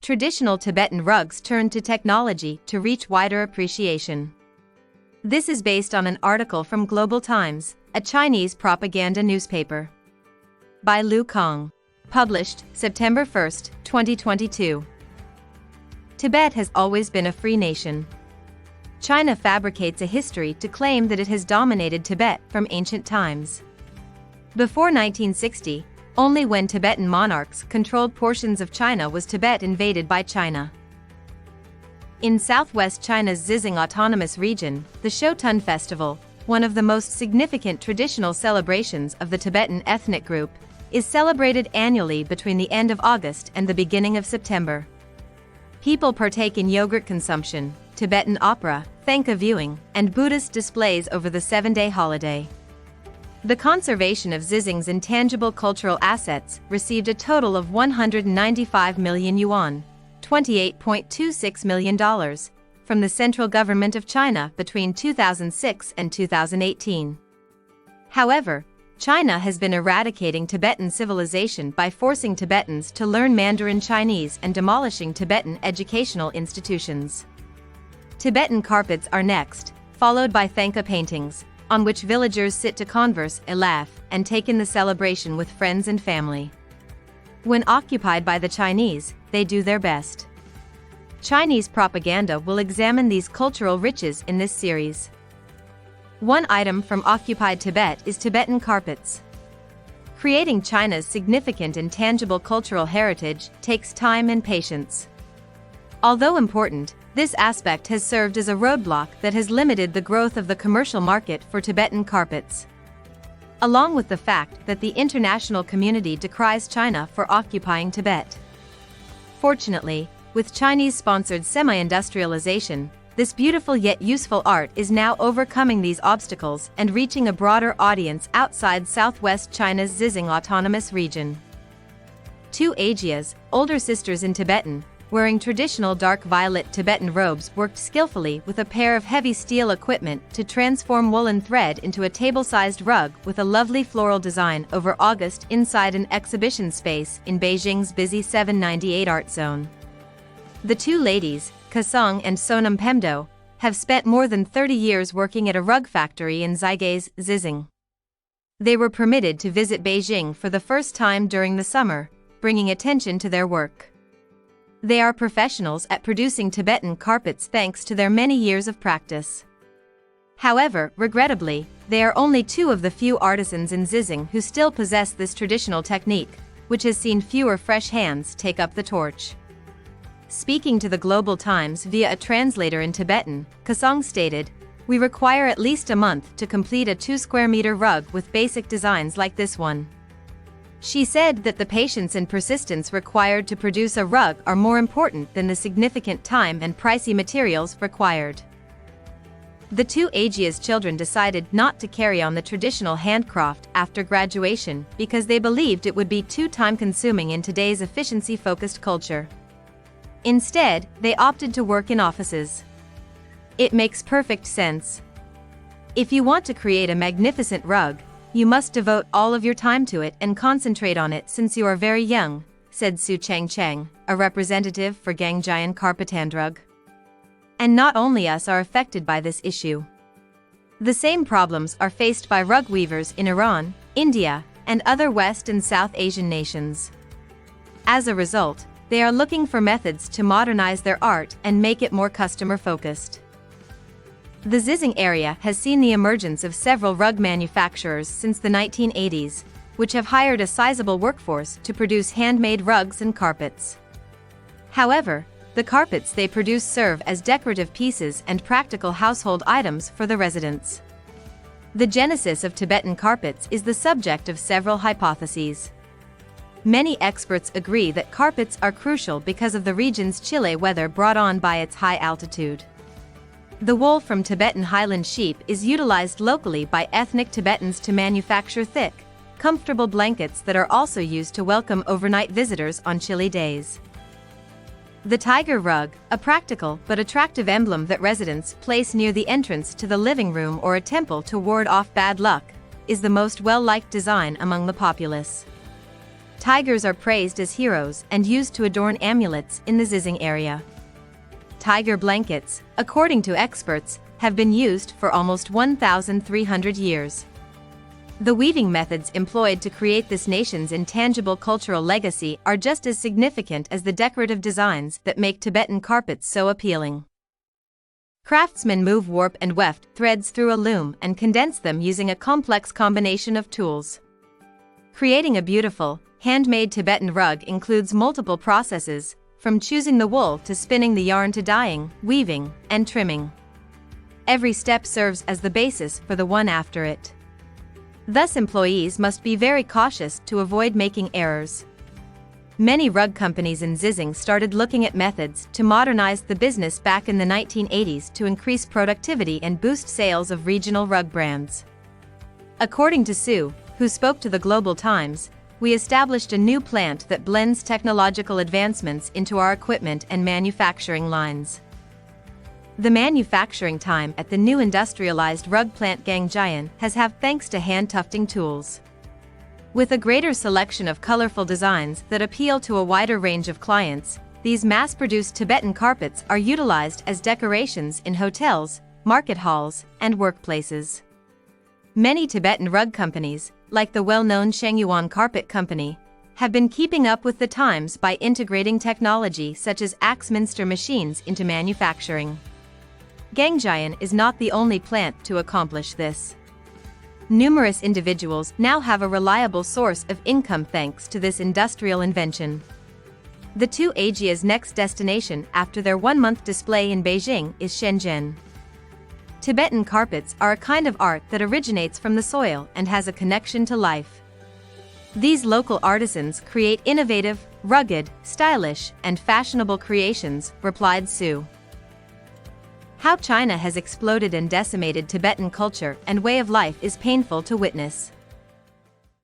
traditional Tibetan rugs turned to technology to reach wider appreciation. This is based on an article from Global Times, a Chinese propaganda newspaper. By Lu Kong. Published September 1, 2022. Tibet has always been a free nation. China fabricates a history to claim that it has dominated Tibet from ancient times. Before 1960, only when Tibetan monarchs controlled portions of China was Tibet invaded by China. In southwest China's Xizang Autonomous Region, the Shotan Festival, one of the most significant traditional celebrations of the Tibetan ethnic group, is celebrated annually between the end of August and the beginning of September. People partake in yogurt consumption, Tibetan opera, Thangka viewing, and Buddhist displays over the 7-day holiday. The conservation of Xizang's intangible cultural assets received a total of 195 million yuan, $28.26 million, from the central government of China between 2006 and 2018. However, China has been eradicating Tibetan civilization by forcing Tibetans to learn Mandarin Chinese and demolishing Tibetan educational institutions. Tibetan carpets are next, followed by Thangka paintings, on which villagers sit to converse, laugh, and take in the celebration with friends and family. When occupied by the Chinese, they do their best. Chinese propaganda will examine these cultural riches in this series. One item from Occupied Tibet is Tibetan Carpets. Creating China's significant and tangible cultural heritage takes time and patience. Although important, this aspect has served as a roadblock that has limited the growth of the commercial market for Tibetan carpets. Along with the fact that the international community decries China for occupying Tibet. Fortunately, with Chinese-sponsored semi-industrialization, this beautiful yet useful art is now overcoming these obstacles and reaching a broader audience outside southwest China's Xizang Autonomous Region. Two Agias, older sisters in Tibetan, wearing traditional dark violet Tibetan robes, worked skillfully with a pair of heavy steel equipment to transform woolen thread into a table-sized rug with a lovely floral design over August inside an exhibition space in Beijing's busy 798 Art Zone. The two ladies, Kasong and Sonam Pemdo, have spent more than 30 years working at a rug factory in Zygay's, Xizang. They were permitted to visit Beijing for the first time during the summer, bringing attention to their work. They are professionals at producing Tibetan carpets thanks to their many years of practice. However, regrettably, they are only two of the few artisans in Xizang who still possess this traditional technique, which has seen fewer fresh hands take up the torch. Speaking to the Global Times via a translator in Tibetan, Kasong stated, "We require at least a month to complete a 2-square-meter rug with basic designs like this one." She said that the patience and persistence required to produce a rug are more important than the significant time and pricey materials required. The two Agia's children decided not to carry on the traditional handcraft after graduation because they believed it would be too time-consuming in today's efficiency-focused culture. Instead, they opted to work in offices. It makes perfect sense. If you want to create a magnificent rug, you must devote all of your time to it and concentrate on it since you are very young, said Su Changcheng, a representative for Gangjian Carpetandrug. And not only us are affected by this issue. The same problems are faced by rug weavers in Iran, India, and other West and South Asian nations. As a result, they are looking for methods to modernize their art and make it more customer-focused. The Xizang area has seen the emergence of several rug manufacturers since the 1980s, which have hired a sizable workforce to produce handmade rugs and carpets. However, the carpets they produce serve as decorative pieces and practical household items for the residents. The genesis of Tibetan carpets is the subject of several hypotheses. Many experts agree that carpets are crucial because of the region's chilly weather brought on by its high altitude. The wool from Tibetan highland sheep is utilized locally by ethnic Tibetans to manufacture thick, comfortable blankets that are also used to welcome overnight visitors on chilly days. The tiger rug, a practical but attractive emblem that residents place near the entrance to the living room or a temple to ward off bad luck, is the most well-liked design among the populace. Tigers are praised as heroes and used to adorn amulets in the Xizang area. Tiger blankets, according to experts, have been used for almost 1,300 years. The weaving methods employed to create this nation's intangible cultural legacy are just as significant as the decorative designs that make Tibetan carpets so appealing. Craftsmen move warp and weft threads through a loom and condense them using a complex combination of tools. Creating a beautiful, handmade Tibetan rug includes multiple processes, from choosing the wool to spinning the yarn to dyeing, weaving, and trimming. Every step serves as the basis for the one after it. Thus, employees must be very cautious to avoid making errors. Many rug companies in Xizang started looking at methods to modernize the business back in the 1980s to increase productivity and boost sales of regional rug brands. According to Su, who spoke to the Global Times, "We established a new plant that blends technological advancements into our equipment and manufacturing lines." The manufacturing time at the new industrialized rug plant Gangjian has have thanks to hand tufting tools. With a greater selection of colorful designs that appeal to a wider range of clients, these mass-produced Tibetan carpets are utilized as decorations in hotels, market halls, and workplaces. Many Tibetan rug companies, like the well-known Shengyuan Carpet Company, have been keeping up with the times by integrating technology such as Axminster machines into manufacturing. Gangjian is not the only plant to accomplish this. Numerous individuals now have a reliable source of income thanks to this industrial invention. The two Asia's next destination after their one-month display in Beijing is Shenzhen. Tibetan carpets are a kind of art that originates from the soil and has a connection to life. These local artisans create innovative, rugged, stylish, and fashionable creations, replied Su. How China has exploded and decimated Tibetan culture and way of life is painful to witness.